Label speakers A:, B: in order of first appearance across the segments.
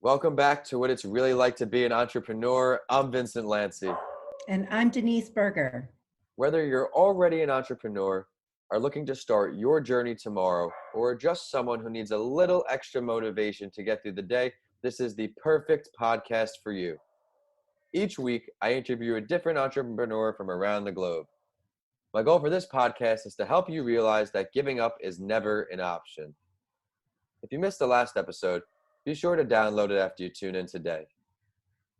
A: Welcome back to What It's Really Like to Be an Entrepreneur. I'm Vincent Lanci.
B: And I'm Denise Berger.
A: Whether you're already an entrepreneur, are looking to start your journey tomorrow, or just someone who needs a little extra motivation to get through the day, this is the perfect podcast for you. Each week, I interview a different entrepreneur from around the globe. My goal for this podcast is to help you realize that giving up is never an option. If you missed the last episode, be sure to download it after you tune in today.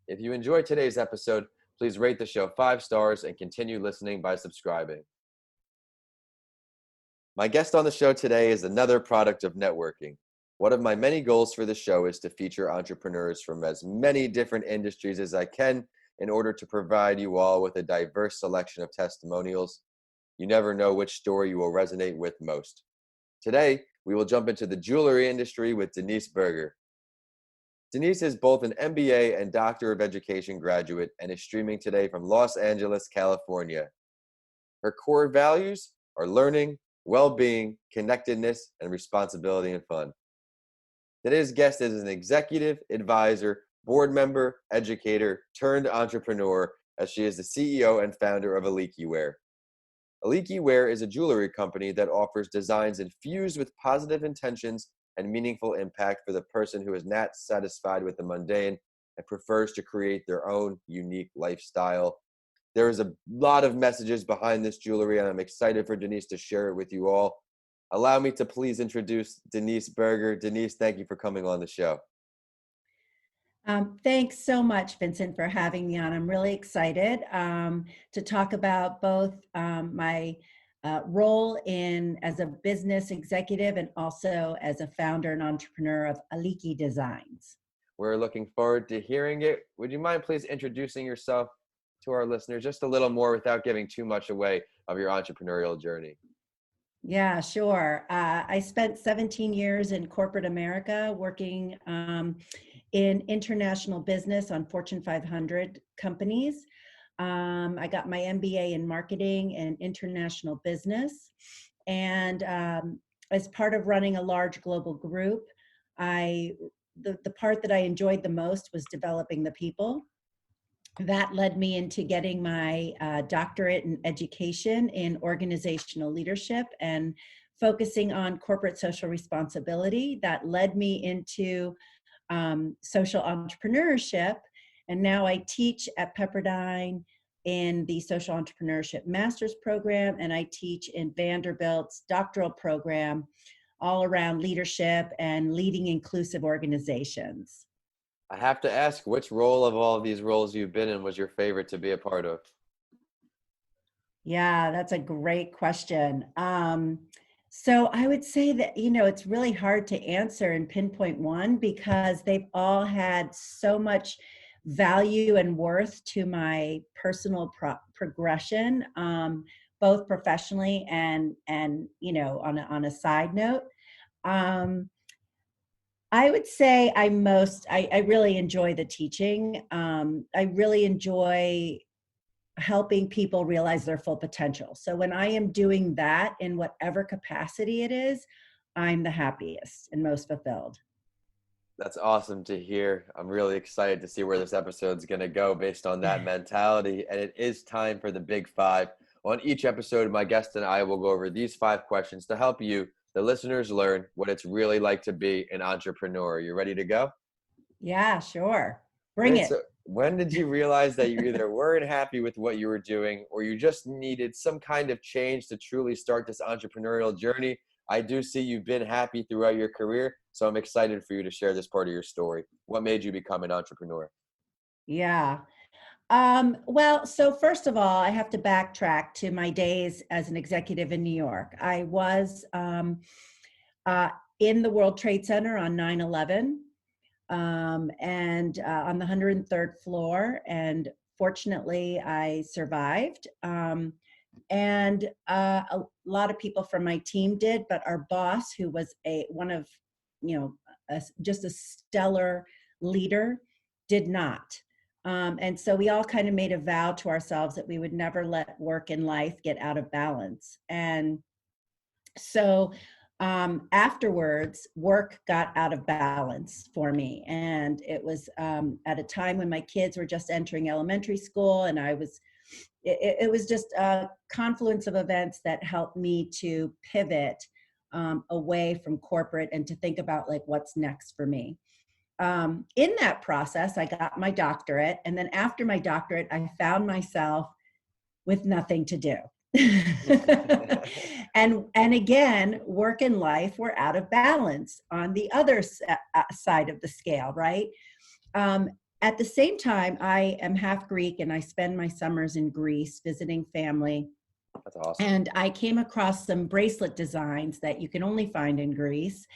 A: If you enjoyed today's episode, please rate the show 5 stars and continue listening by subscribing. My guest on the show today is another product of networking. One of my many goals for the show is to feature entrepreneurs from as many different industries as I can in order to provide you all with a diverse selection of testimonials. You never know which story you will resonate with most. Today, we will jump into the jewelry industry with Denise Berger. Denise is both an MBA and Doctor of Education graduate and is streaming today from Los Angeles, California. Her core values are learning, well-being, connectedness, and responsibility and fun. Today's guest is an executive, advisor, board member, educator, turned entrepreneur, as she is the CEO and founder of Aliki. Aliki is a jewelry company that offers designs infused with positive intentions and meaningful impact for the person who is not satisfied with the mundane and prefers to create their own unique lifestyle. There is a lot of messages behind this jewelry, and I'm excited for Denise to share it with you all. Allow me to please introduce Denise Berger. Denise, thank you for coming on the show.
B: Thanks so much, Vincent, for having me on. I'm really excited to talk about both my role as a business executive and also as a founder and entrepreneur of Aliki Designs.
A: We're looking forward to hearing it. Would you mind please introducing yourself to our listeners just a little more without giving too much away of your entrepreneurial journey?
B: Yeah, sure. I spent 17 years in corporate America working in international business on Fortune 500 companies. I got my MBA in marketing and international business. And as part of running a large global group, the part that I enjoyed the most was developing the people. That led me into getting my doctorate in education in organizational leadership and focusing on corporate social responsibility. That led me into social entrepreneurship. And now I teach at Pepperdine in the social entrepreneurship master's program, and I teach in Vanderbilt's doctoral program all around leadership and leading inclusive organizations.
A: I have to ask, which role of all of these roles you've been in was your favorite to be a part of?
B: Yeah, that's a great question. So I would say that, it's really hard to answer and pinpoint one because they've all had so much value and worth to my personal progression, both professionally and on a side note. I would say I really enjoy the teaching. I really enjoy helping people realize their full potential. So when I am doing that in whatever capacity it is, I'm the happiest and most fulfilled.
A: That's awesome to hear. I'm really excited to see where this episode's going to go based on that mentality. And it is time for the big 5. On each episode, my guest and I will go over these 5 questions to help you, the listeners, learn what it's really like to be an entrepreneur. You ready to go?
B: Yeah, sure. Bring it.
A: So when did you realize that you either weren't happy with what you were doing or you just needed some kind of change to truly start this entrepreneurial journey? I do see you've been happy throughout your career, so I'm excited for you to share this part of your story. What made you become an entrepreneur?
B: Yeah. Well, so first of all, I have to backtrack to my days as an executive in New York. I was in the World Trade Center on 9/11 and on the 103rd floor. And fortunately, I survived. And a lot of people from my team did, but our boss, who was just a stellar leader, did not. And so we all kind of made a vow to ourselves that we would never let work and life get out of balance. And so Afterwards, work got out of balance for me. And it was at a time when my kids were just entering elementary school, and it was just a confluence of events that helped me to pivot away from corporate and to think about like what's next for me. In that process, I got my doctorate. And then after my doctorate, I found myself with nothing to do. and again, work and life were out of balance on the other side of the scale, right? At the same time, I am half Greek and I spend my summers in Greece visiting family.
A: That's awesome.
B: And I came across some bracelet designs that you can only find in Greece.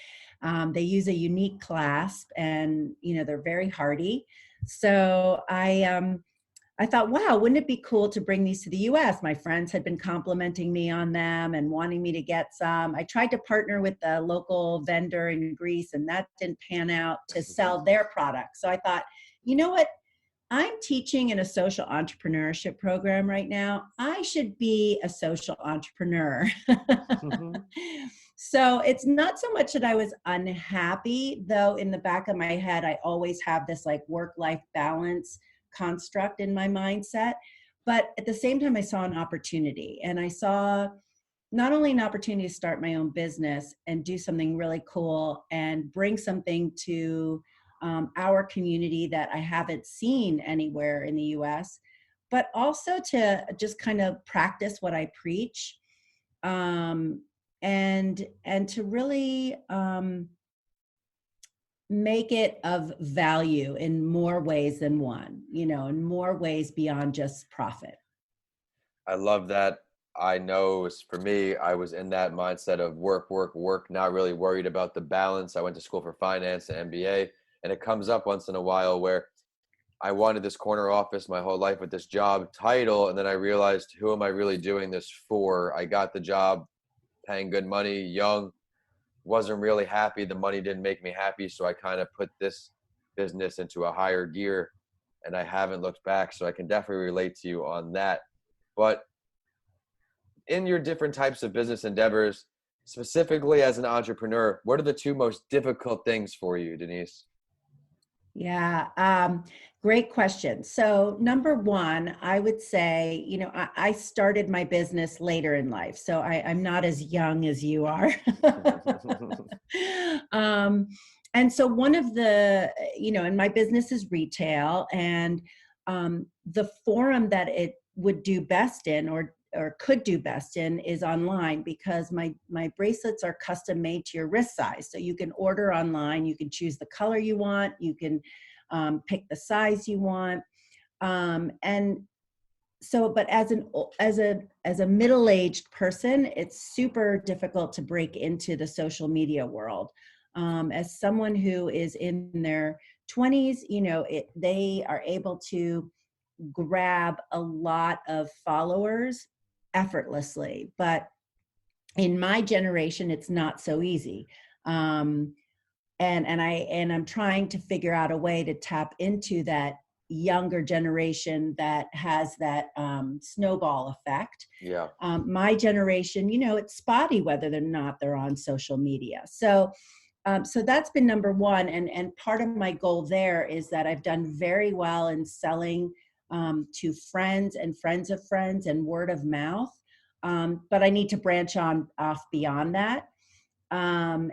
B: They use a unique clasp, and they're very hardy. So I thought, wow, wouldn't it be cool to bring these to the US? My friends had been complimenting me on them and wanting me to get some. I tried to partner with a local vendor in Greece, and that didn't pan out to sell their products. So I thought, you know what? I'm teaching in a social entrepreneurship program right now. I should be a social entrepreneur. So it's not so much that I was unhappy, though in the back of my head, I always have this like work-life balance construct in my mindset. But at the same time, I saw an opportunity, and I saw not only an opportunity to start my own business and do something really cool and bring something to our community that I haven't seen anywhere in the US, but also to just kind of practice what I preach, and to really make it of value in more ways than one, in more ways beyond just profit.
A: I love that. I know for me, I was in that mindset of work, work, work, not really worried about the balance. I went to school for finance and MBA, and it comes up once in a while where I wanted this corner office my whole life with this job title, and then I realized, who am I really doing this for? I got the job, paying good money, young, wasn't really happy. The money didn't make me happy, so I kind of put this business into a higher gear, and I haven't looked back. So I can definitely relate to you on that. But in your different types of business endeavors, specifically as an entrepreneur, what are the two most difficult things for you, Denise?
B: Yeah, great question. So number one, I would say, I started my business later in life, so I'm not as young as you are. And so one of the, and my business is retail, and the forum that it would do best in, or could do best in, is online, because my bracelets are custom made to your wrist size. So you can order online, you can choose the color you want, you can pick the size you want. And so, but as a middle-aged person, it's super difficult to break into the social media world. As someone who is in their 20s, they are able to grab a lot of followers effortlessly, but in my generation, it's not so easy. And I'm trying to figure out a way to tap into that younger generation that has that snowball effect.
A: Yeah.
B: My generation, it's spotty whether or not they're on social media. So that's been number one. And part of my goal there is that I've done very well in selling to friends and friends of friends and word of mouth. But I need to branch off beyond that. And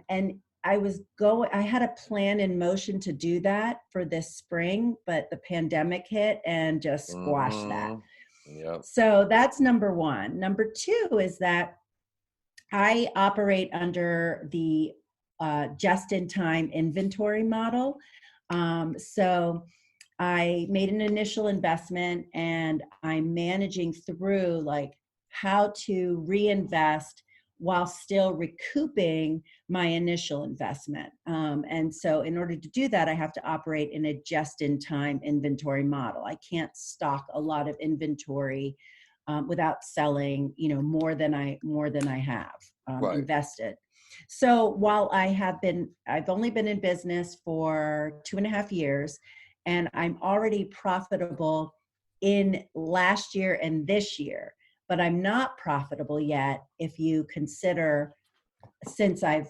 B: I had a plan in motion to do that for this spring, but the pandemic hit and just squashed that.
A: Yep.
B: So that's number one. Number two is that I operate under the just-in-time inventory model. So I made an initial investment, and I'm managing through like how to reinvest while still recouping my initial investment. And so in order to do that, I have to operate in a just-in-time inventory model. I can't stock a lot of inventory without selling, more than I have
A: Right.
B: invested. So while I've only been in business for 2.5 years, and I'm already profitable in last year and this year, but I'm not profitable yet if you consider since I've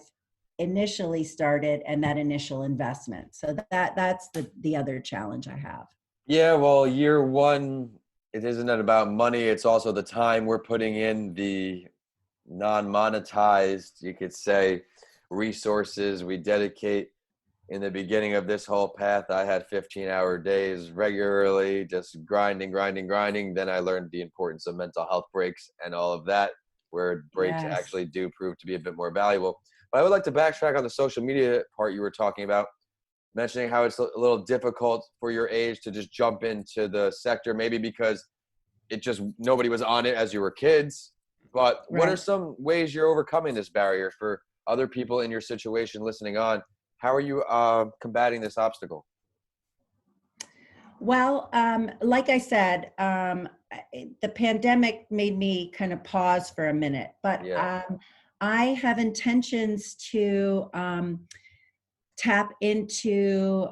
B: initially started and that initial investment. So that's the other challenge I have.
A: Yeah, well, year one, it isn't about money. It's also the time we're putting in, the non-monetized, you could say, resources we dedicate. In the beginning of this whole path, I had 15-hour days regularly, just grinding. Then I learned the importance of mental health breaks and all of that, where breaks
B: Yes.
A: actually do prove to be a bit more valuable. But I would like to backtrack on the social media part you were talking about, mentioning how it's a little difficult for your age to just jump into the sector, maybe because it just, nobody was on it as you were kids. But what are
B: Right.
A: some ways you're overcoming this barrier for other people in your situation listening on? How are you combating this obstacle?
B: Well, like I said, the pandemic made me kind of pause for a minute, but
A: Yeah,
B: I have intentions to tap into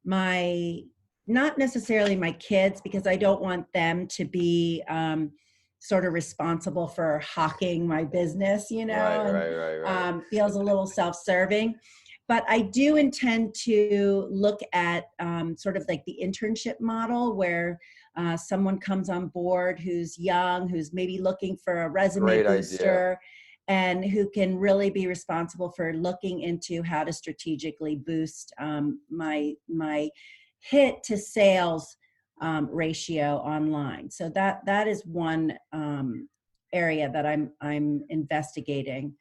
B: my, not necessarily my kids, because I don't want them to be sort of responsible for hawking my business,
A: right,
B: and
A: right, right, right.
B: feels a little self-serving. But I do intend to look at sort of like the internship model, where someone comes on board who's young, who's maybe looking for a resume
A: Great idea.
B: booster, and who can really be responsible for looking into how to strategically boost my hit to sales ratio online. So that is one area that I'm investigating.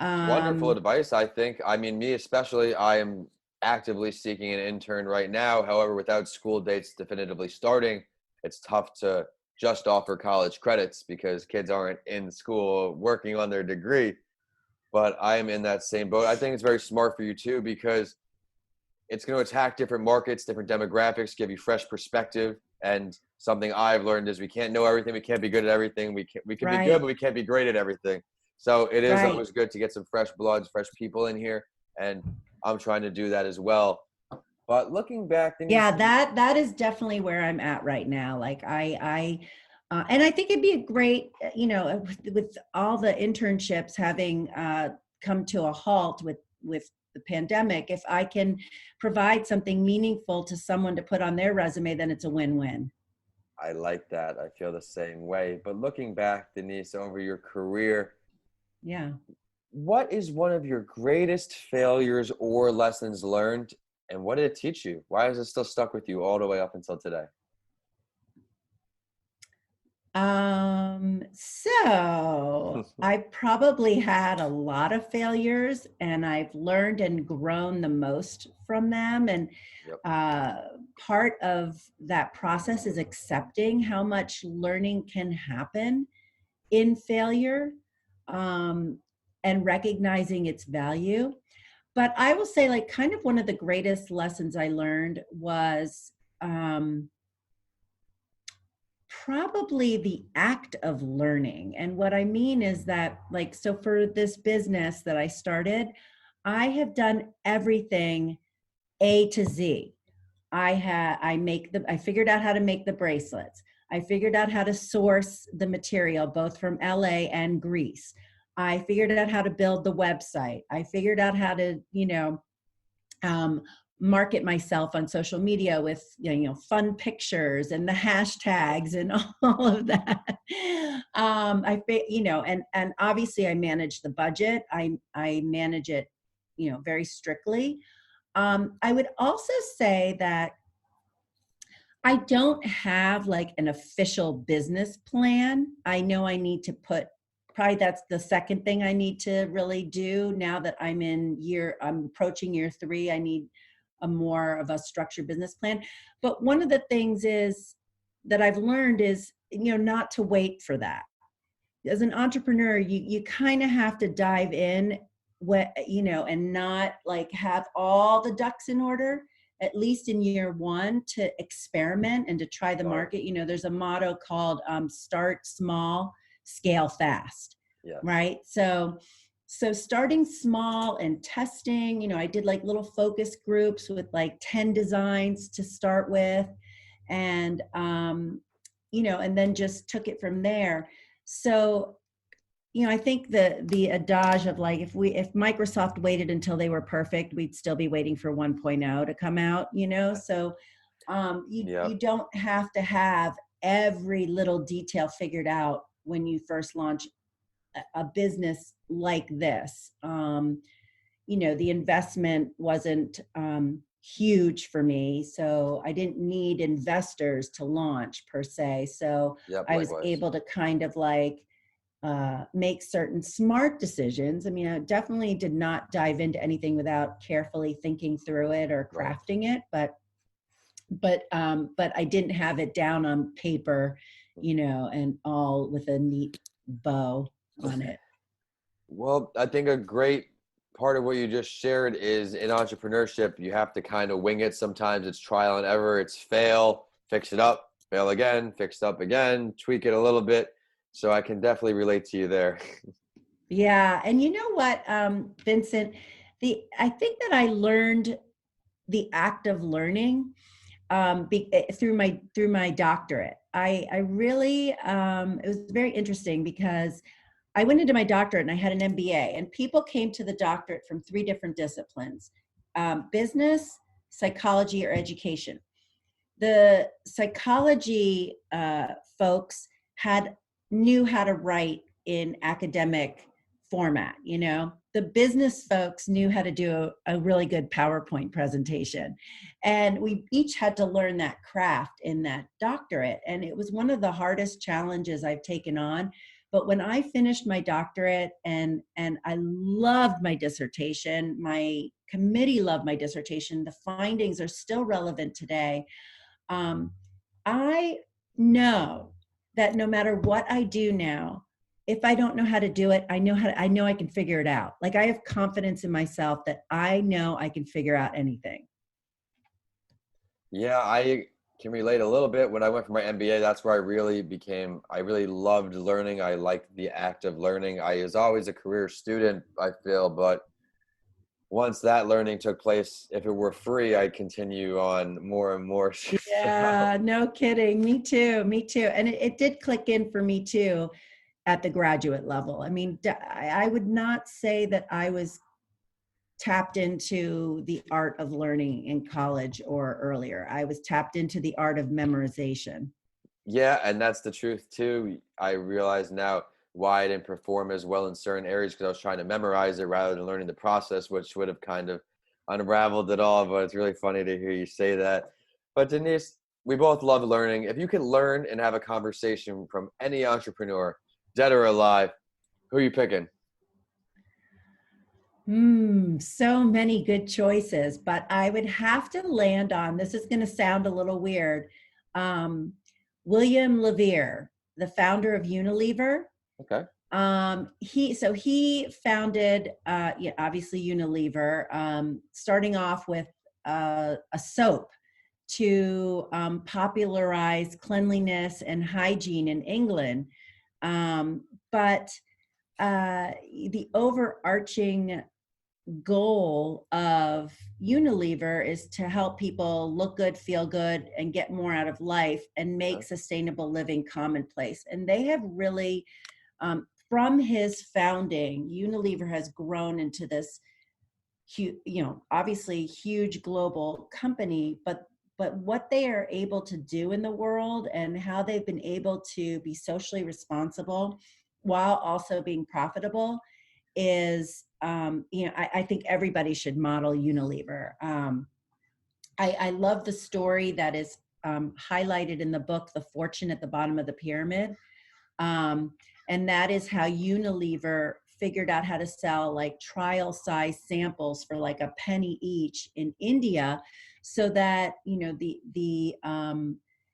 A: Wonderful
B: Um,
A: advice, I think. I mean, me especially, I am actively seeking an intern right now. However, without school dates definitively starting, it's tough to just offer college credits because kids aren't in school working on their degree. But I am in that same boat. I think it's very smart for you too, because it's going to attack different markets, different demographics, give you fresh perspective. And something I've learned is we can't know everything. We can't be good at everything. We can be good,
B: right,
A: but we can't be great at everything. So it is
B: right.
A: always good to get some fresh bloods, fresh people in here. And I'm trying to do that as well. But looking back, Denise,
B: Yeah, that is definitely where I'm at right now. Like and I think it'd be a great, with all the internships having come to a halt with the pandemic, if I can provide something meaningful to someone to put on their resume, then it's a win-win.
A: I like that. I feel the same way. But looking back, Denise, over your career,
B: Yeah.
A: what is one of your greatest failures or lessons learned, and what did it teach you? Why is it still stuck with you all the way up until today?
B: So I probably had a lot of failures, and I've learned and grown the most from them. And
A: Yep.
B: uh, part of that process is accepting how much learning can happen in failure, um, and recognizing its value. But I will say, like, kind of one of the greatest lessons I learned was, probably the act of learning. And what I mean is that, like, so for this business that I started, I have done everything A to Z. I figured out how to make the bracelets. I figured out how to source the material both from LA and Greece. I figured out how to build the website. I figured out how to, um, market myself on social media with fun pictures and the hashtags and all of that. And obviously I manage the budget. I manage it, very strictly. I would also say that I don't have like an official business plan. I know I need to probably that's the second thing I need to really do now that I'm approaching year 3. I need a more of a structured business plan. But one of the things is that I've learned is, not to wait for that. As an entrepreneur, you kind of have to dive in, and not like have all the ducks in order, at least in year 1, to experiment and to try the
A: Smart.
B: market. There's a motto called start small, scale fast,
A: Yes.
B: right? So starting small and testing, I did like little focus groups with like 10 designs to start with, and and then just took it from there. So I think the adage of like, if Microsoft waited until they were perfect, we'd still be waiting for 1.0 to come out, So
A: Yeah.
B: you don't have to have every little detail figured out when you first launch a business like this. The investment wasn't huge for me, so I didn't need investors to launch per se. So
A: Yep.
B: I was
A: Likewise.
B: able to kind of like make certain smart decisions. I mean, I definitely did not dive into anything without carefully thinking through it or
A: Right.
B: crafting it, but I didn't have it down on paper, and all with a neat bow on it.
A: Well, I think a great part of what you just shared is in entrepreneurship, you have to kind of wing it. Sometimes it's trial and error. It's fail, fix it up, fail again, fix it up again, tweak it a little bit. So I can definitely relate to you there.
B: Yeah. And you know what, Vincent, I think that I learned the act of learning through my doctorate. I really, it was very interesting because I went into my doctorate and I had an MBA, and people came to the doctorate from 3 different disciplines: business, psychology, or education. The psychology folks knew how to write in academic format. The business folks knew how to do a really good PowerPoint presentation, and we each had to learn that craft in that doctorate. And it was one of the hardest challenges I've taken on. But when I finished my doctorate, and I loved my dissertation, my committee loved my dissertation, the findings are still relevant today. I know that no matter what I do now, if I don't know how to do it, I know I can figure it out. Like, I have confidence in myself that I know I can figure out anything.
A: Yeah, I can relate a little bit. When I went for my MBA, that's where I really loved learning. I liked the act of learning. I was always a career student, I feel, but once that learning took place, if it were free, I'd continue on more and more.
B: Yeah, no kidding. Me too. Me too. And it did click in for me too at the graduate level. I mean, I would not say that I was tapped into the art of learning in college or earlier. I was tapped into the art of memorization.
A: Yeah, and that's the truth too. I realize now why I didn't perform as well in certain areas, because I was trying to memorize it rather than learning the process, which would have kind of unraveled it all. But it's really funny to hear you say that. But Denise, we both love learning. If you can learn and have a conversation from any entrepreneur, dead or alive, who are you picking?
B: So many good choices, but I would have to land on, this is going to sound a little weird, um, William Levere, the founder of Unilever.
A: Okay.
B: He founded, yeah, obviously Unilever, starting off with a soap to popularize cleanliness and hygiene in England. But the overarching goal of Unilever is to help people look good, feel good, and get more out of life, and make
A: Okay.
B: sustainable living commonplace. And they have really, from his founding, Unilever has grown into this obviously huge global company, but what they are able to do in the world and how they've been able to be socially responsible while also being profitable is, I think everybody should model Unilever. I love the story that is highlighted in the book, The Fortune at the Bottom of the Pyramid. Um, and that is how Unilever figured out how to sell like trial size samples for like a penny each in India, so that the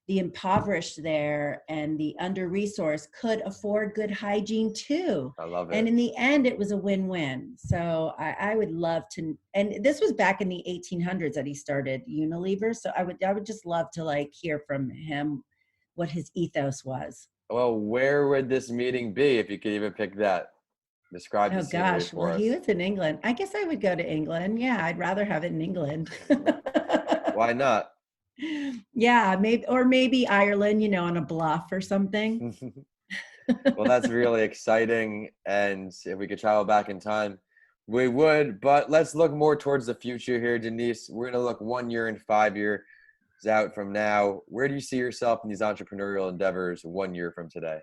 B: impoverished there and the under-resourced could afford good hygiene too.
A: I love
B: And
A: it.
B: in the end, it was a win-win. So I would love to, and this was back in the 1800s that he started Unilever. So I would just love to like hear from him what his ethos was.
A: Well, where would this meeting be if you could even pick that? Describe the
B: Oh
A: scenery
B: gosh, well,
A: for
B: he
A: us.
B: was in England. I guess I would go to England. Yeah, I'd rather have it in England.
A: Why not?
B: Yeah, maybe, or maybe Ireland, on a bluff or something.
A: Well, that's really exciting. And if we could travel back in time, we would. But let's look more towards the future here, Denise. We're going to look 1 year and 5 years out from now. Where do you see yourself in these entrepreneurial endeavors 1 year from today?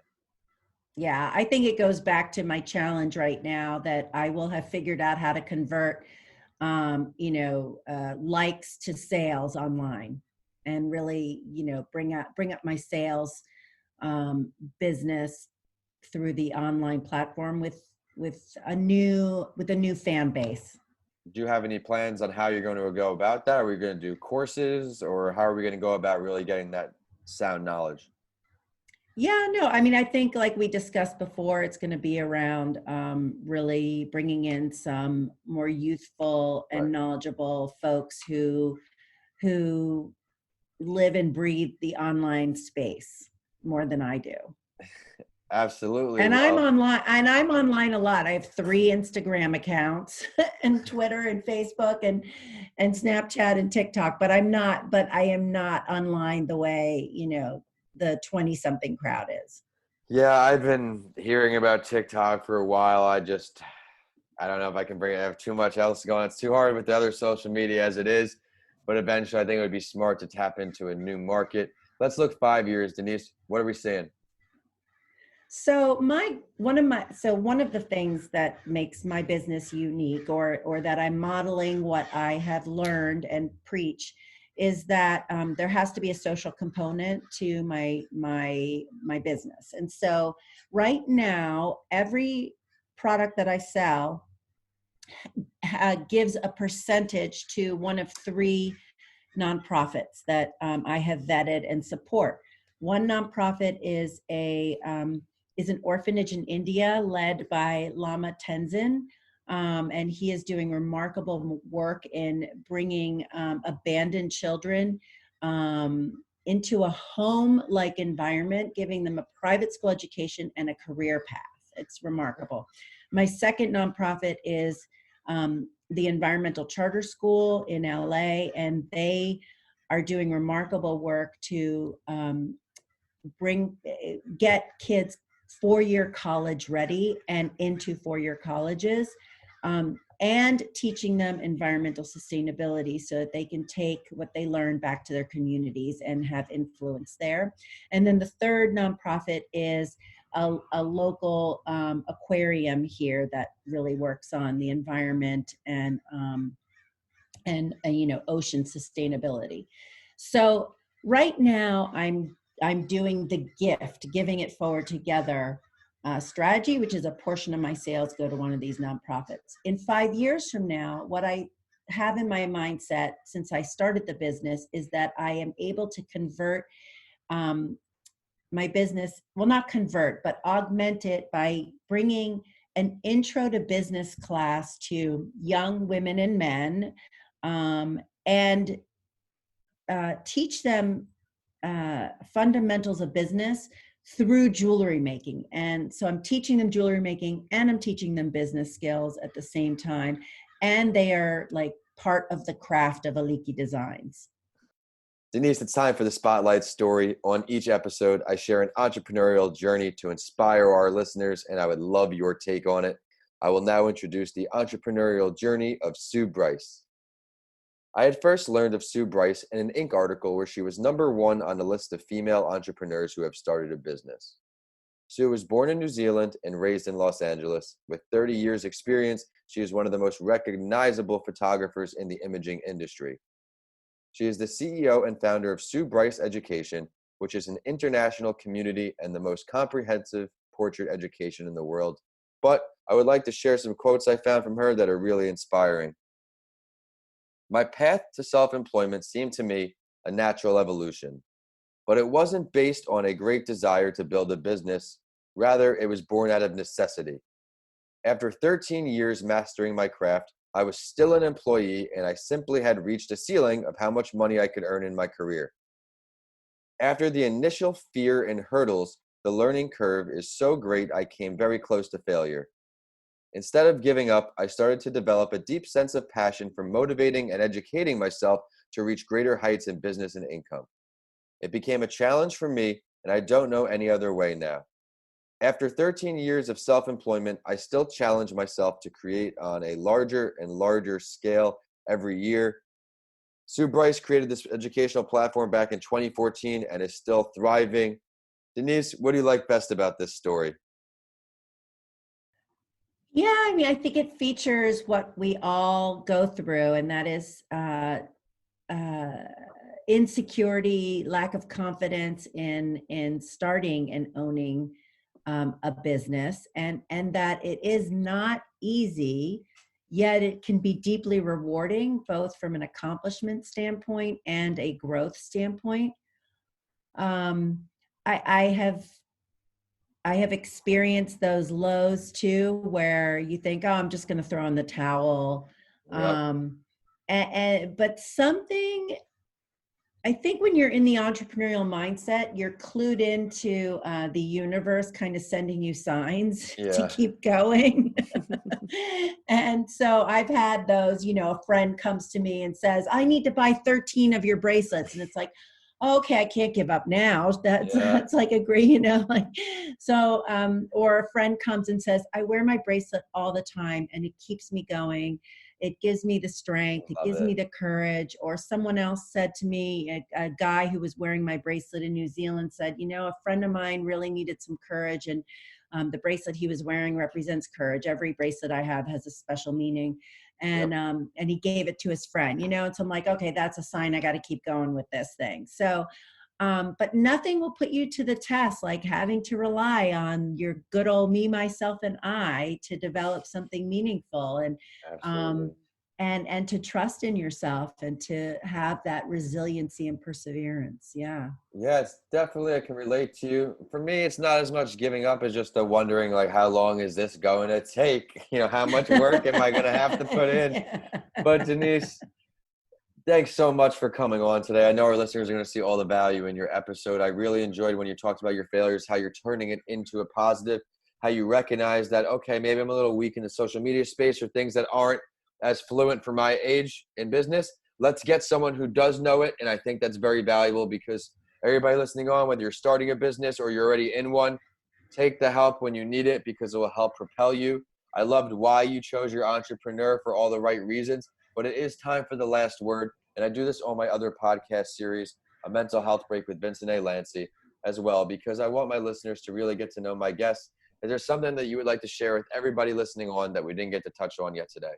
B: Yeah, I think it goes back to my challenge right now that I will have figured out how to convert, likes to sales online, and really, bring up my sales business through the online platform with a new fan base.
A: Do you have any plans on how you're going to go about that? Are we going to do courses, or how are we going to go about really getting that sound knowledge?
B: Yeah, no, I mean, I think like we discussed before, it's going to be around really bringing in some more youthful
A: Right.
B: and knowledgeable folks who live and breathe the online space more than I do.
A: Absolutely.
B: And
A: Well,
B: I'm online a lot. I have 3 Instagram accounts and Twitter and Facebook and Snapchat and TikTok, but I am not online the way, the 20 something crowd is.
A: yeah, I've been hearing about TikTok for a while. I don't know if I can bring it. I have too much else going. It's too hard with the other social media as it is. But eventually, I think it would be smart to tap into a new market. Let's look 5 years, Denise. What are we seeing?
B: So one of the things that makes my business unique, or that I'm modeling what I have learned and preach, is that there has to be a social component to my business. And so right now, every product that I sell gives a percentage to one of 3 nonprofits that I have vetted and support. One nonprofit is an orphanage in India led by Lama Tenzin. And he is doing remarkable work in bringing abandoned children into a home-like environment, giving them a private school education and a career path. It's remarkable. My second nonprofit is the Environmental Charter School in LA, and they are doing remarkable work to get kids 4-year college ready and into 4-year colleges, and teaching them environmental sustainability so that they can take what they learn back to their communities and have influence there. And then the third nonprofit is a local aquarium here that really works on the environment and ocean sustainability. So right now I'm doing the giving it forward together strategy, which is a portion of my sales go to one of these nonprofits. In 5 years from now, what I have in my mindset since I started the business is that I am able to convert my business, well, not convert, but augment it by bringing an intro to business class to young women and men, and teach them fundamentals of business through jewelry making. And so I'm teaching them jewelry making and I'm teaching them business skills at the same time. And they are like part of the craft of Aliki designs.
A: Denise, it's time for the Spotlight story. On each episode, I share an entrepreneurial journey to inspire our listeners, and I would love your take on it. I will now introduce the entrepreneurial journey of Sue Bryce. I had first learned of Sue Bryce in an Inc. article where she was #1 on the list of female entrepreneurs who have started a business. Sue was born in New Zealand and raised in Los Angeles. With 30 years experience, she is one of the most recognizable photographers in the imaging industry. She is the CEO and founder of Sue Bryce Education, which is an international community and the most comprehensive portrait education in the world. But I would like to share some quotes I found from her that are really inspiring. My path to self-employment seemed to me a natural evolution, but it wasn't based on a great desire to build a business. Rather, it was born out of necessity. After 13 years mastering my craft, I was still an employee and I simply had reached a ceiling of how much money I could earn in my career. After the initial fear and hurdles, the learning curve is so great I came very close to failure. Instead of giving up, I started to develop a deep sense of passion for motivating and educating myself to reach greater heights in business and income. It became a challenge for me, and I don't know any other way now. After 13 years of self-employment, I still challenge myself to create on a larger and larger scale every year. Sue Bryce created this educational platform back in 2014 and is still thriving. Denise, what do you like best about this story?
B: Yeah, I mean, I think it features what we all go through, and that is uh, insecurity, lack of confidence in starting and owning a business, and that it is not easy, yet it can be deeply rewarding, both from an accomplishment standpoint and a growth standpoint. Um, I, I have I have experienced those lows too, where you think, "Oh, I'm just going to throw in the towel."
A: Yep.
B: Um, but something, I think when you're in the entrepreneurial mindset, you're clued into the universe kind of sending you signs to
A: Yeah.
B: keep going. And so I've had those, a friend comes to me and says, I need to buy 13 of your bracelets. And it's like, okay, I can't give up now. That's
A: Yeah.
B: that's like agree, like so or a friend comes and says, I wear my bracelet all the time and it keeps me going. It gives me the strength, it
A: Love
B: gives
A: it.
B: me the courage. Or someone else said to me, a guy who was wearing my bracelet in New Zealand said, a friend of mine really needed some courage, and the bracelet he was wearing represents courage. Every bracelet I have has a special meaning.
A: Yep.
B: And he gave it to his friend, and so I'm like, okay, that's a sign I got to keep going with this thing. So but nothing will put you to the test like having to rely on your good old me, myself, and I to develop something meaningful, um,
A: Absolutely.
B: and to trust in yourself and to have that resiliency and perseverance. Yeah.
A: Yeah, it's definitely, I can relate to you. For me, it's not as much giving up as just the wondering, like, how long is this going to take? How much work am I going to have to put in?
B: Yeah.
A: But Denise, thanks so much for coming on today. I know our listeners are going to see all the value in your episode. I really enjoyed when you talked about your failures, how you're turning it into a positive, how you recognize that, okay, maybe I'm a little weak in the social media space or things that aren't as fluent for my age in business. Let's get someone who does know it. And I think that's very valuable because everybody listening on, whether you're starting a business or you're already in one, take the help when you need it because it will help propel you. I loved why you chose your entrepreneur for all the right reasons, but it is time for the last word. And I do this on my other podcast series, A Mental Health Break with Vincent A. Lanci, as well, because I want my listeners to really get to know my guests. Is there something that you would like to share with everybody listening on that we didn't get to touch on yet today?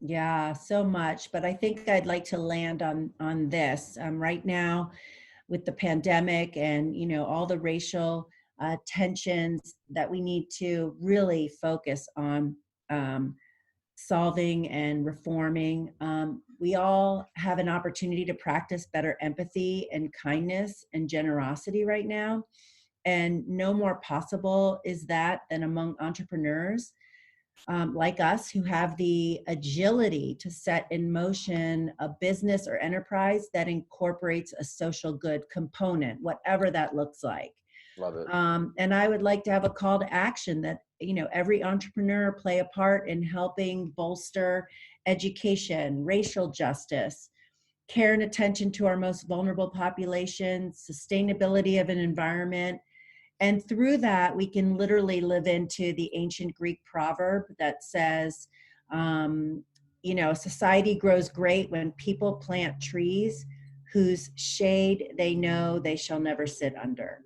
B: Yeah, so much. But I think I'd like to land on this. Right now, with the pandemic and all the racial tensions, that we need to really focus on um, solving and reforming. We all have an opportunity to practice better empathy and kindness and generosity right now, and no more possible is that than among entrepreneurs like us, who have the agility to set in motion a business or enterprise that incorporates a social good component, whatever that looks like.
A: Love it.
B: And I would like to have a call to action that, every entrepreneur play a part in helping bolster education, racial justice, care and attention to our most vulnerable populations, sustainability of an environment. And through that, we can literally live into the ancient Greek proverb that says, society grows great when people plant trees whose shade they know they shall never sit under.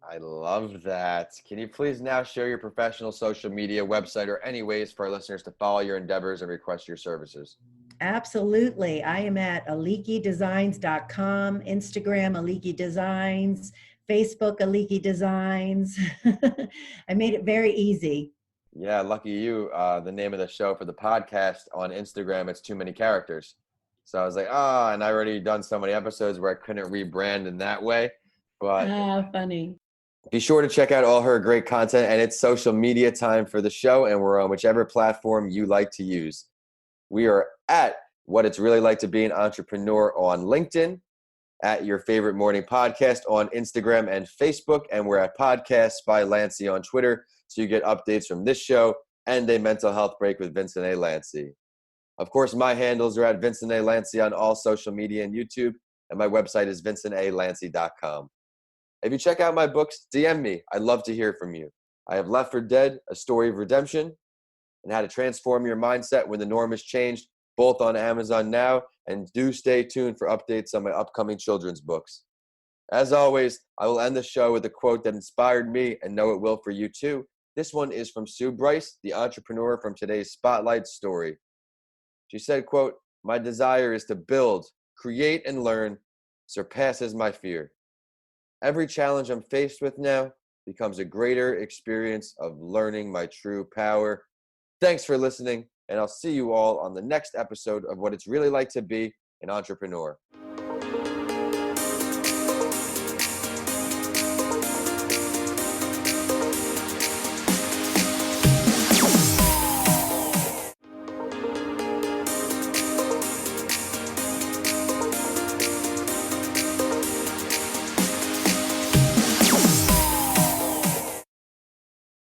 A: I love that. Can you please now share your professional social media website or any ways for our listeners to follow your endeavors and request your services?
B: Absolutely. I am at alikidesigns.com, Instagram, Aliki Designs, Facebook, Aliki Designs. I made it very easy.
A: Yeah, lucky you. The name of the show for the podcast on Instagram, it's Too Many Characters. So I was like, and I already done so many episodes where I couldn't rebrand in that way. But
B: Ah, funny.
A: be sure to check out all her great content, and it's social media time for the show, and we're on whichever platform you like to use. We are at What It's Really Like to Be an Entrepreneur on LinkedIn, at Your Favorite Morning Podcast on Instagram and Facebook, and we're at Podcasts by Lanci on Twitter, so you get updates from this show and a mental health break with Vincent A. Lanci. Of course, my handles are at Vincent A. Lanci on all social media and YouTube, and my website is vincentalanci.com. If you check out my books, DM me. I'd love to hear from you. I have Left for Dead, A Story of Redemption, and How to Transform Your Mindset When the Norm Has Changed, both on Amazon now, and do stay tuned for updates on my upcoming children's books. As always, I will end the show with a quote that inspired me and know it will for you too. This one is from Sue Bryce, the entrepreneur from today's Spotlight story. She said, quote, "My desire is to build, create, and learn surpasses my fear. Every challenge I'm faced with now becomes a greater experience of learning my true power." Thanks for listening, and I'll see you all on the next episode of What It's Really Like to Be an Entrepreneur.